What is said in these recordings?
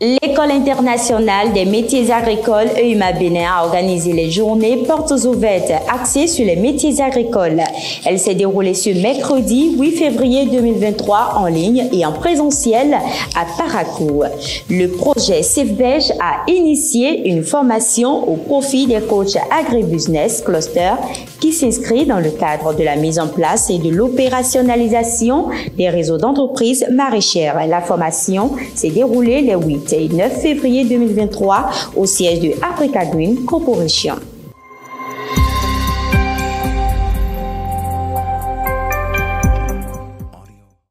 L'École internationale des métiers agricoles EUMA Bénin a organisé les journées portes ouvertes axées sur les métiers agricoles. Elle s'est déroulée ce mercredi 8 février 2023 en ligne et en présentiel à Parakou. Le projet CEFBEJ a initié une formation au profit des coachs agribusiness cluster qui s'inscrit dans le cadre de la mise en place et de l'opérationnalisation des réseaux d'entreprises maraîchères. La formation s'est déroulée les 8 et 9 février 2023 au siège de Africa Green Corporation.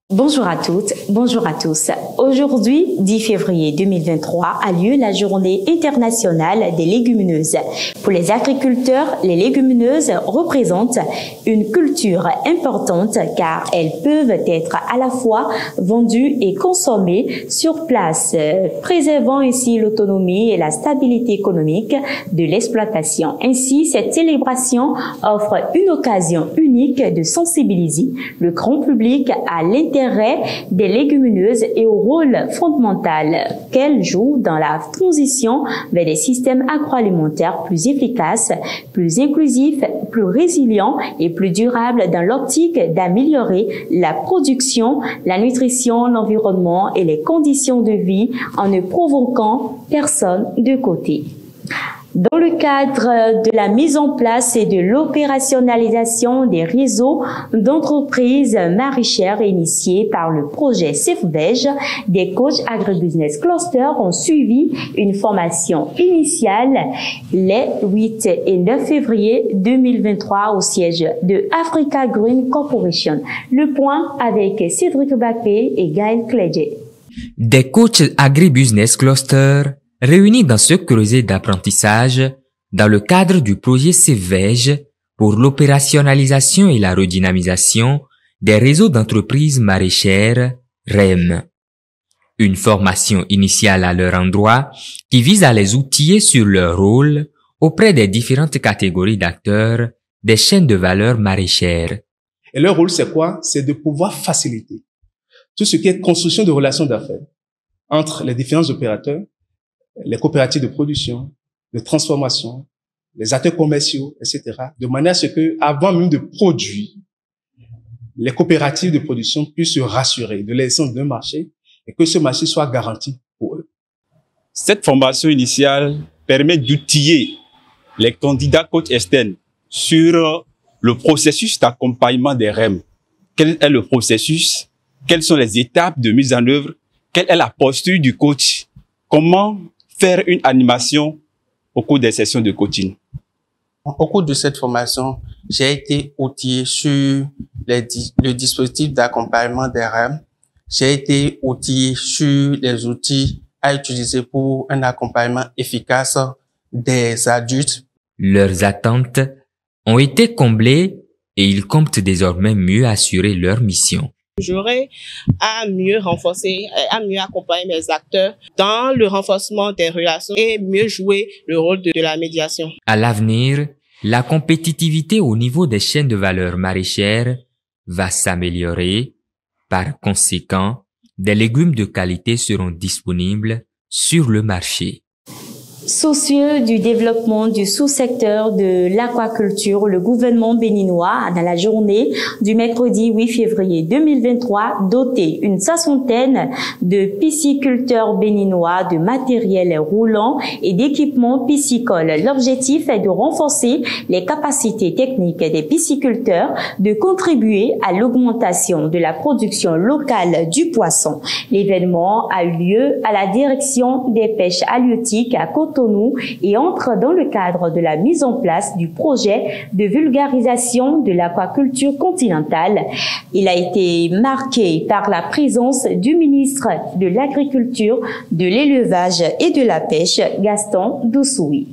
Bonjour à toutes, bonjour à tous. Aujourd'hui, 10 février 2023, a lieu la journée internationale des légumineuses. Pour les agriculteurs, les légumineuses représentent une culture importante car elles peuvent être à la fois vendues et consommées sur place, préservant ainsi l'autonomie et la stabilité économique de l'exploitation. Ainsi, cette célébration offre une occasion unique de sensibiliser le grand public à l'intérêt des légumineuses et au rôle fondamental qu'elles jouent dans la transition vers des systèmes agroalimentaires plus efficaces, plus inclusifs, plus résilients et plus durables dans l'optique d'améliorer la production, la nutrition, l'environnement et les conditions de vie en ne provoquant personne de côté. Dans le cadre de la mise en place et de l'opérationnalisation des réseaux d'entreprises maraîchères initiés par le projet CEFBEJ, des coachs agribusiness cluster ont suivi une formation initiale les 8 et 9 février 2023 au siège de Africa Green Corporation. Le point avec Cédric Baké et Gaël Clédje. Des coachs agribusiness cluster réunis dans ce creuset d'apprentissage dans le cadre du projet CEFBEJ pour l'opérationnalisation et la redynamisation des réseaux d'entreprises maraîchères REM. Une formation initiale à leur endroit qui vise à les outiller sur leur rôle auprès des différentes catégories d'acteurs des chaînes de valeur maraîchères. Et leur rôle, c'est quoi? C'est de pouvoir faciliter tout ce qui est construction de relations d'affaires entre les différents opérateurs, les coopératives de production, de transformation, les acteurs commerciaux, etc., de manière à ce que, avant même de produire, les coopératives de production puissent se rassurer de l'existence d'un marché et que ce marché soit garanti pour eux. Cette formation initiale permet d'outiller les candidats coach externes sur le processus d'accompagnement des REM. Quel est le processus? Quelles sont les étapes de mise en œuvre? Quelle est la posture du coach? Comment faire une animation au cours des sessions de coaching? Au cours de cette formation, j'ai été outillé sur le dispositif d'accompagnement des REM. J'ai été outillé sur les outils à utiliser pour un accompagnement efficace des adultes. Leurs attentes ont été comblées et ils comptent désormais mieux assurer leur mission. J'aurai à mieux renforcer, à mieux accompagner mes acteurs dans le renforcement des relations et mieux jouer le rôle de la médiation. À l'avenir, la compétitivité au niveau des chaînes de valeur maraîchères va s'améliorer. Par conséquent, des légumes de qualité seront disponibles sur le marché. Soucieux du développement du sous-secteur de l'aquaculture, le gouvernement béninois a, dans la journée du mercredi 8 février 2023, doté une soixantaine de pisciculteurs béninois de matériel roulant et d'équipements piscicoles. L'objectif est de renforcer les capacités techniques des pisciculteurs, de contribuer à l'augmentation de la production locale du poisson. L'événement a eu lieu à la direction des pêches halieutiques à Cotonou et entre dans le cadre de la mise en place du projet de vulgarisation de l'aquaculture continentale. Il a été marqué par la présence du ministre de l'Agriculture, de l'Élevage et de la Pêche, Gaston Dousoui.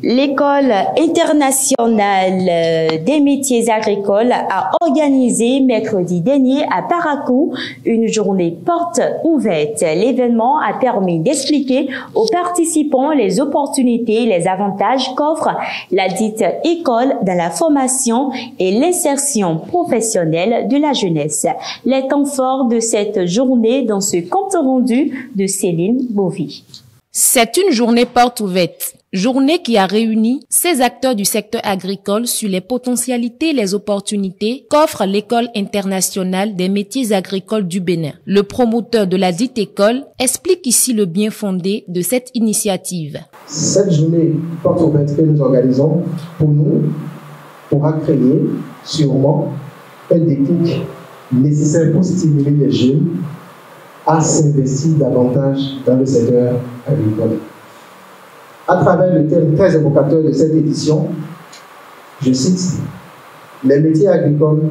L'École internationale des métiers agricoles a organisé mercredi dernier à Parakou une journée porte ouverte. L'événement a permis d'expliquer aux participants les opportunités et les avantages qu'offre la dite école dans la formation et l'insertion professionnelle de la jeunesse. Les temps forts de cette journée dans ce compte rendu de Céline Bovy. C'est une journée porte ouverte. Journée qui a réuni 16 acteurs du secteur agricole sur les potentialités et les opportunités qu'offre l'École internationale des métiers agricoles du Bénin. Le promoteur de la dite école explique ici le bien fondé de cette initiative. Cette journée porte ouverte que nous organisons pour nous pourra créer sûrement un déclic nécessaire pour stimuler les jeunes à s'investir davantage dans le secteur agricole. À travers le thème très évocateur de cette édition, je cite « Les métiers agricoles,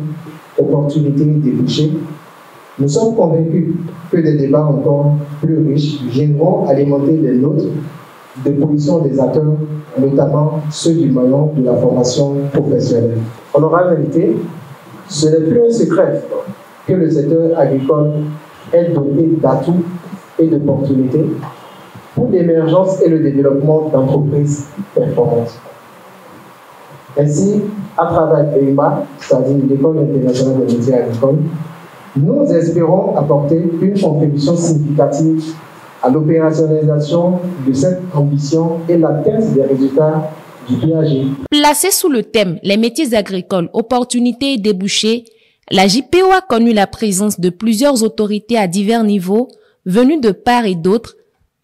opportunités débouchées », nous sommes convaincus que des débats encore plus riches viendront alimenter les notes de position des acteurs, notamment ceux du maillon de la formation professionnelle. Honorable invité, ce n'est plus un secret que le secteur agricole est doté d'atouts et d'opportunités pour l'émergence et le développement d'entreprises performantes. Ainsi, à travers l'EIMA, c'est-à-dire l'École internationale des métiers agricoles, nous espérons apporter une contribution significative à l'opérationnalisation de cette ambition et l'atteinte des résultats du PAG. Placé sous le thème « Les métiers agricoles, opportunités et débouchés », la JPO a connu la présence de plusieurs autorités à divers niveaux, venues de part et d'autre,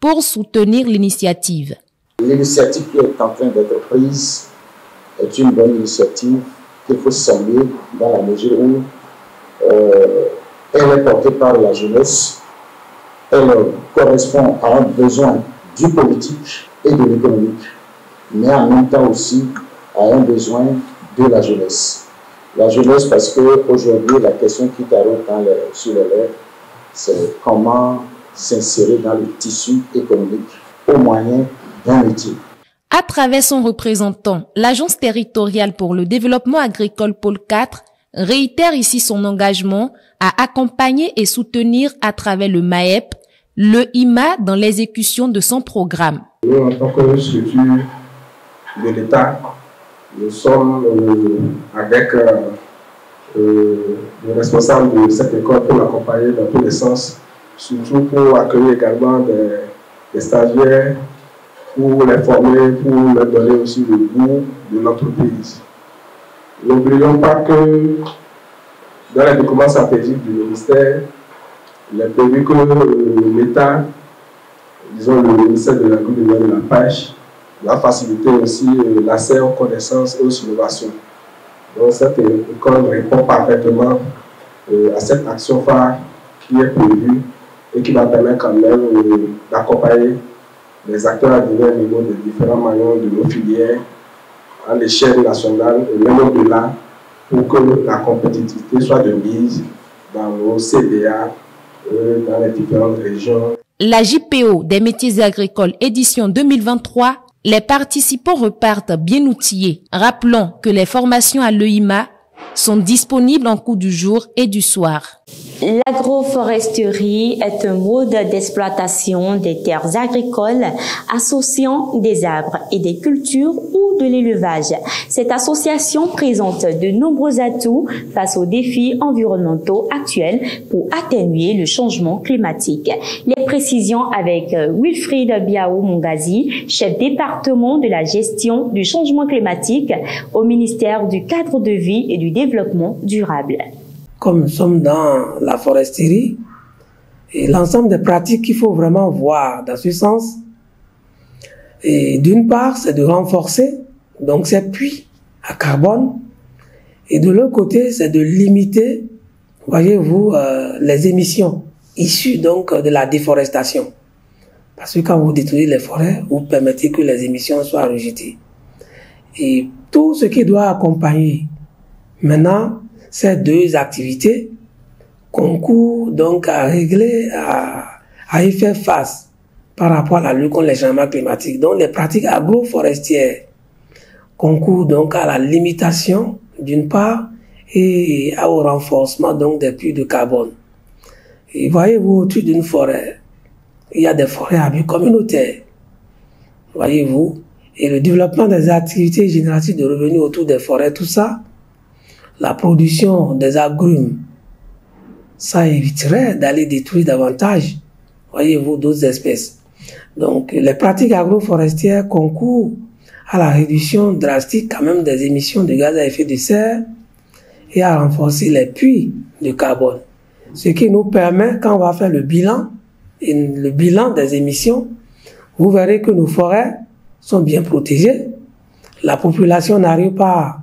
pour soutenir l'initiative. L'initiative qui est en train d'être prise est une bonne initiative qu'il faut saluer dans la mesure où elle est portée par la jeunesse, elle correspond à un besoin du politique et de l'économique, mais en même temps aussi à un besoin de la jeunesse. La jeunesse parce qu'aujourd'hui, la question qui taraude sur les lèvres, c'est comment s'insérer dans le tissu économique au moyen d'un métier. À travers son représentant, l'Agence territoriale pour le développement agricole Pôle 4 réitère ici son engagement à accompagner et soutenir à travers le MAEP, le IMA dans l'exécution de son programme. Nous, en tant que structure de l'État, nous sommes avec le responsable de cette école pour l'accompagner dans tous les sens, surtout pour accueillir également des stagiaires, pour les former, pour leur donner aussi le goût de l'entreprise. N'oublions pas que dans les documents stratégiques du ministère, il est prévu que l'État, disons le ministère de l'Agriculture et de la Pêche, va faciliter aussi l'accès aux connaissances et aux innovations. Donc cette école répond parfaitement à cette action phare qui est prévue et qui va permettre quand même d'accompagner les acteurs à divers niveaux de différents maillons de nos filières à l'échelle nationale et même au-delà pour que la compétitivité soit de mise dans nos CDA, dans les différentes régions. La JPO des métiers agricoles édition 2023, les participants repartent bien outillés. Rappelons que les formations à l'EIMA sont disponibles en cours du jour et du soir. L'agroforesterie est un mode d'exploitation des terres agricoles associant des arbres et des cultures ou de l'élevage. Cette association présente de nombreux atouts face aux défis environnementaux actuels pour atténuer le changement climatique. Les précisions avec Wilfried Biao Mongazi, chef département de la gestion du changement climatique au ministère du cadre de vie et du développement durable. Comme nous sommes dans la foresterie, et l'ensemble des pratiques qu'il faut vraiment voir dans ce sens, et d'une part, c'est de renforcer donc ces puits à carbone, et de l'autre côté, c'est de limiter, voyez-vous, les émissions issues donc de la déforestation. Parce que quand vous détruisez les forêts, vous permettez que les émissions soient rejetées. Et tout ce qui doit accompagner maintenant ces deux activités concourent donc à régler, à y faire face par rapport à la lutte contre les changements climatiques. Donc les pratiques agroforestières concourt donc à la limitation d'une part et au renforcement donc des puits de carbone. Et voyez-vous, au-dessus d'une forêt, il y a des forêts à but communautaire. Voyez-vous, et le développement des activités génératives de revenus autour des forêts, tout ça, la production des agrumes, ça éviterait d'aller détruire davantage, voyez-vous, d'autres espèces. Donc, les pratiques agroforestières concourent à la réduction drastique quand même des émissions de gaz à effet de serre et à renforcer les puits de carbone. Ce qui nous permet, quand on va faire le bilan des émissions, vous verrez que nos forêts sont bien protégées. La population n'arrive pas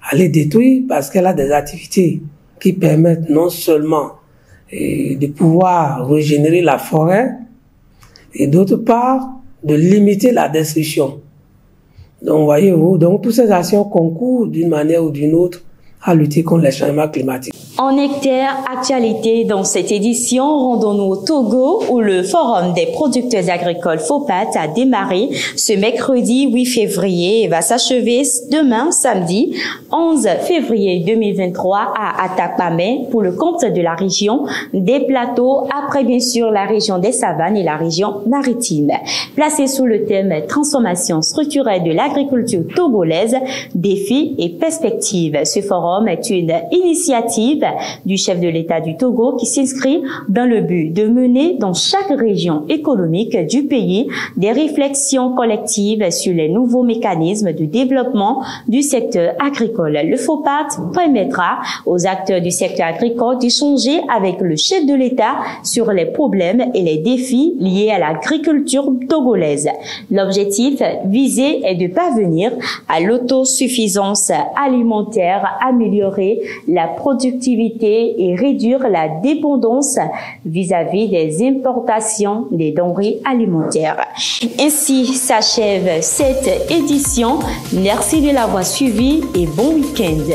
à les détruire parce qu'elle a des activités qui permettent non seulement de pouvoir régénérer la forêt et d'autre part de limiter la destruction. Donc voyez-vous, donc toutes ces actions concourent d'une manière ou d'une autre à lutter contre les changements climatiques. En hectare, actualité dans cette édition, rendons-nous au Togo où le Forum des producteurs agricoles FOPAT a démarré ce mercredi 8 février et va s'achever demain, samedi 11 février 2023 à Atapamé pour le compte de la région des plateaux, après bien sûr la région des savanes et la région maritime. Placé sous le thème transformation structurelle de l'agriculture togolaise, défis et perspectives. Ce forum est une initiative du chef de l'État du Togo qui s'inscrit dans le but de mener dans chaque région économique du pays des réflexions collectives sur les nouveaux mécanismes de développement du secteur agricole. Le FOPAT permettra aux acteurs du secteur agricole d'échanger avec le chef de l'État sur les problèmes et les défis liés à l'agriculture togolaise. L'objectif visé est de parvenir à l'autosuffisance alimentaire, améliorer la productivité et réduire la dépendance vis-à-vis des importations des denrées alimentaires. Ainsi s'achève cette édition. Merci de l'avoir suivi et bon week-end.